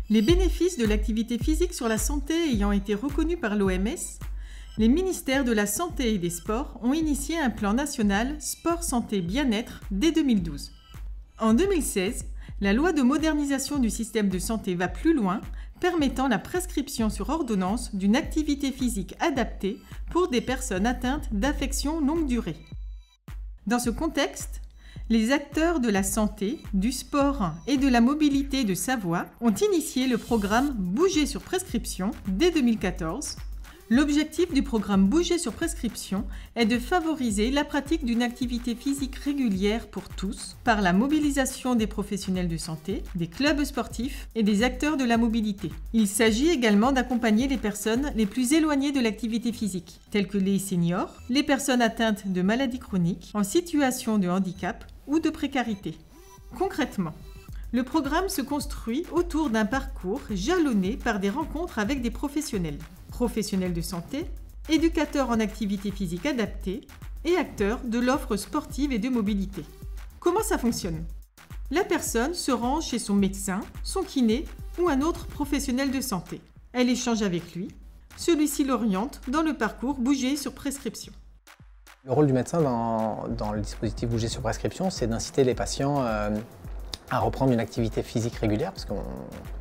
Les bénéfices de l'activité physique sur la santé ayant été reconnus par l'OMS, les ministères de la Santé et des Sports ont initié un plan national Sport Santé Bien-être dès 2012. En 2016, la loi de modernisation du système de santé va plus loin, permettant la prescription sur ordonnance d'une activité physique adaptée pour des personnes atteintes d'affections longue durée. Dans ce contexte, les acteurs de la santé, du sport et de la mobilité de Savoie ont initié le programme Bouger sur prescription dès 2014. L'objectif du programme Bouger sur prescription est de favoriser la pratique d'une activité physique régulière pour tous par la mobilisation des professionnels de santé, des clubs sportifs et des acteurs de la mobilité. Il s'agit également d'accompagner les personnes les plus éloignées de l'activité physique, telles que les seniors, les personnes atteintes de maladies chroniques, en situation de handicap ou de précarité. Concrètement, le programme se construit autour d'un parcours jalonné par des rencontres avec des professionnels de santé, éducateurs en activité physique adaptée et acteurs de l'offre sportive et de mobilité. Comment ça fonctionne ? La personne se rend chez son médecin, son kiné ou un autre professionnel de santé. Elle échange avec lui. Celui-ci l'oriente dans le parcours Bouger sur prescription. Le rôle du médecin dans le dispositif Bouger sur prescription, c'est d'inciter les patients à reprendre une activité physique régulière, parce qu'on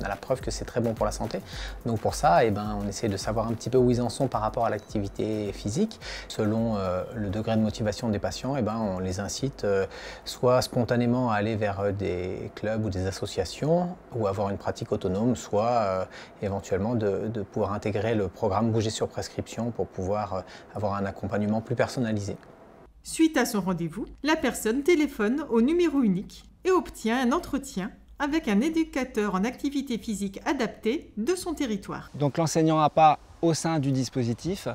a la preuve que c'est très bon pour la santé. Donc pour ça, on essaie de savoir un petit peu où ils en sont par rapport à l'activité physique. Selon le degré de motivation des patients, on les incite soit spontanément à aller vers des clubs ou des associations, ou avoir une pratique autonome, soit éventuellement de pouvoir intégrer le programme Bouger sur prescription pour pouvoir avoir un accompagnement plus personnalisé. Suite à son rendez-vous, la personne téléphone au numéro unique et obtient un entretien avec un éducateur en activité physique adaptée de son territoire. Donc l'enseignant APA au sein du dispositif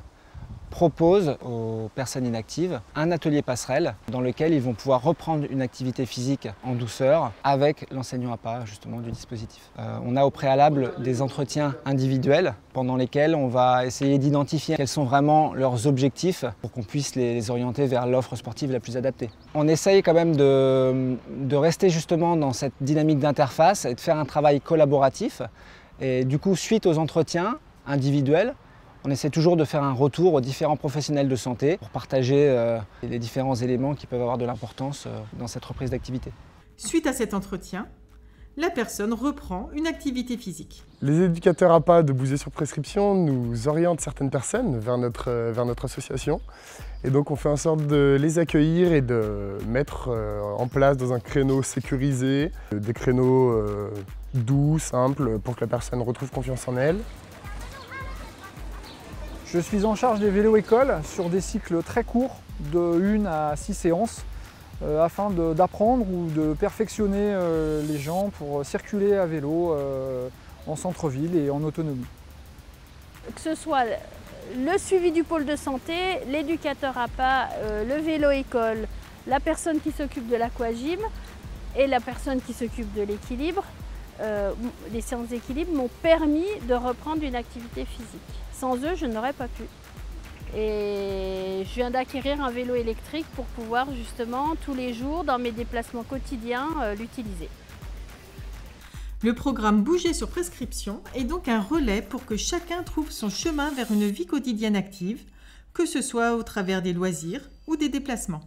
propose aux personnes inactives un atelier passerelle dans lequel ils vont pouvoir reprendre une activité physique en douceur avec l'enseignant APA justement du dispositif. On a au préalable des entretiens individuels pendant lesquels on va essayer d'identifier quels sont vraiment leurs objectifs pour qu'on puisse les orienter vers l'offre sportive la plus adaptée. On essaye quand même de rester justement dans cette dynamique d'interface et de faire un travail collaboratif. Et du coup, suite aux entretiens individuels, on essaie toujours de faire un retour aux différents professionnels de santé pour partager les différents éléments qui peuvent avoir de l'importance dans cette reprise d'activité. Suite à cet entretien, la personne reprend une activité physique. Les éducateurs APA de Bouger sur prescription nous orientent certaines personnes vers notre association. Et donc on fait en sorte de les accueillir et de mettre en place dans un créneau sécurisé, des créneaux doux, simples, pour que la personne retrouve confiance en elle. Je suis en charge des vélos-écoles sur des cycles très courts, de 1 à 6 séances, afin d'apprendre ou de perfectionner les gens pour circuler à vélo en centre-ville et en autonomie. Que ce soit le suivi du pôle de santé, l'éducateur APA, le vélo-école, la personne qui s'occupe de l'aquagym et la personne qui s'occupe de l'équilibre, les séances d'équilibre m'ont permis de reprendre une activité physique. Sans eux, je n'aurais pas pu. Et je viens d'acquérir un vélo électrique pour pouvoir justement tous les jours, dans mes déplacements quotidiens, l'utiliser. Le programme Bouger sur prescription est donc un relais pour que chacun trouve son chemin vers une vie quotidienne active, que ce soit au travers des loisirs ou des déplacements.